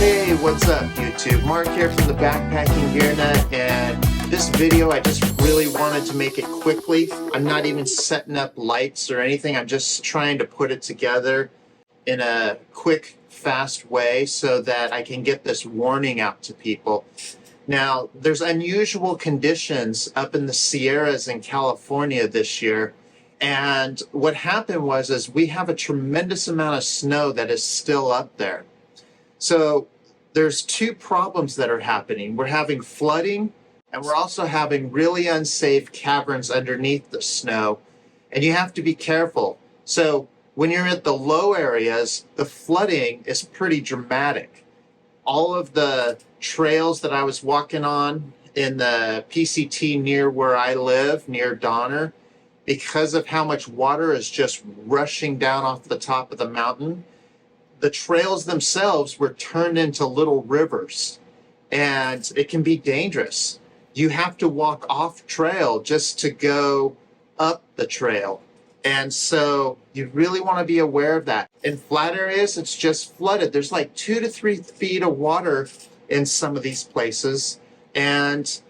Hey, what's up YouTube? Mark here from the Backpacking Gear Nut, and this video I just really wanted to make it quickly. I'm not even setting up lights or anything. I'm just trying to put it together in a quick, fast way so that I can get this warning out to people. Now, there's unusual conditions up in the Sierras in California this year. And what happened was we have a tremendous amount of snow that is still up there. So there's two problems that are happening. We're having flooding, and we're also having really unsafe caverns underneath the snow. And you have to be careful. So when you're at the low areas, the flooding is pretty dramatic. All of the trails that I was walking on in the PCT near where I live, near Donner, because of how much water is just rushing down off the top of the mountain, the trails themselves were turned into little rivers, and it can be dangerous. You have to walk off trail just to go up the trail. And so you really want to be aware of that. In flat areas, it's just flooded. There's like 2 to 3 feet of water in some of these places. And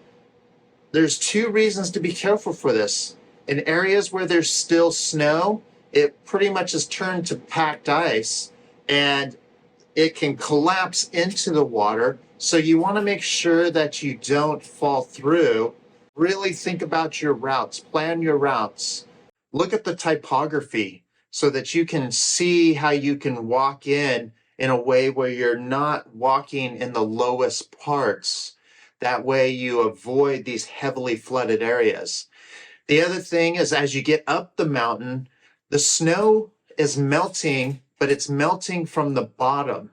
there's two reasons to be careful for this. In areas where there's still snow, it pretty much is turned to packed ice, and it can collapse into the water. So you want to make sure that you don't fall through. Really think about your routes, plan your routes. Look at the topography so that you can see how you can walk in a way where you're not walking in the lowest parts. That way you avoid these heavily flooded areas. The other thing is, as you get up the mountain, the snow is melting, but it's melting from the bottom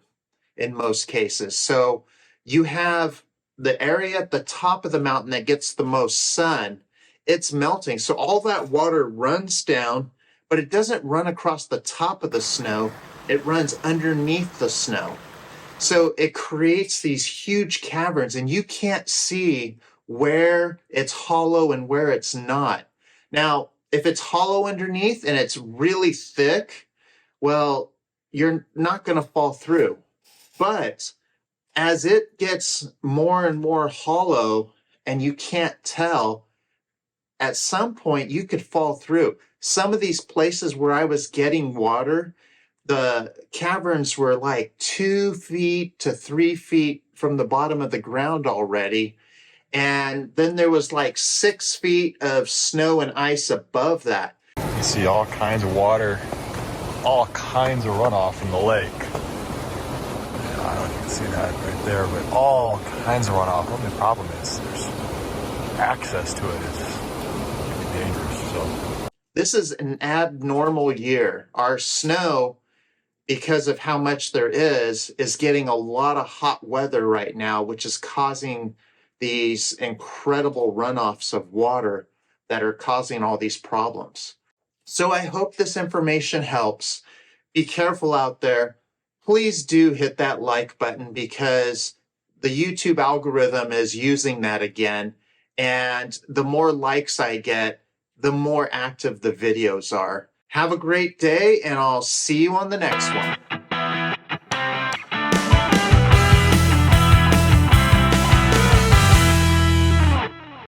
in most cases. So you have the area at the top of the mountain that gets the most sun, it's melting. So all that water runs down, but it doesn't run across the top of the snow. It runs underneath the snow. So it creates these huge caverns, and you can't see where it's hollow and where it's not. Now, if it's hollow underneath and it's really thick, well, you're not going to fall through. But as it gets more and more hollow and you can't tell, at some point you could fall through. Some of these places where I was getting water, the caverns were like 2 feet to 3 feet from the bottom of the ground already. And then there was like 6 feet of snow and ice above that. You see all kinds of water, all kinds of runoff from the lake. I don't know if you can see that right there, but all kinds of runoff. The only problem is there's access to it is dangerous. So this is an abnormal year. Our snow, because of how much there is getting a lot of hot weather right now, which is causing these incredible runoffs of water that are causing all these problems. So I hope this information helps. Be careful out there. Please do hit that like button, because the YouTube algorithm is using that again. And the more likes I get, the more active the videos are. Have a great day, and I'll see you on the next one.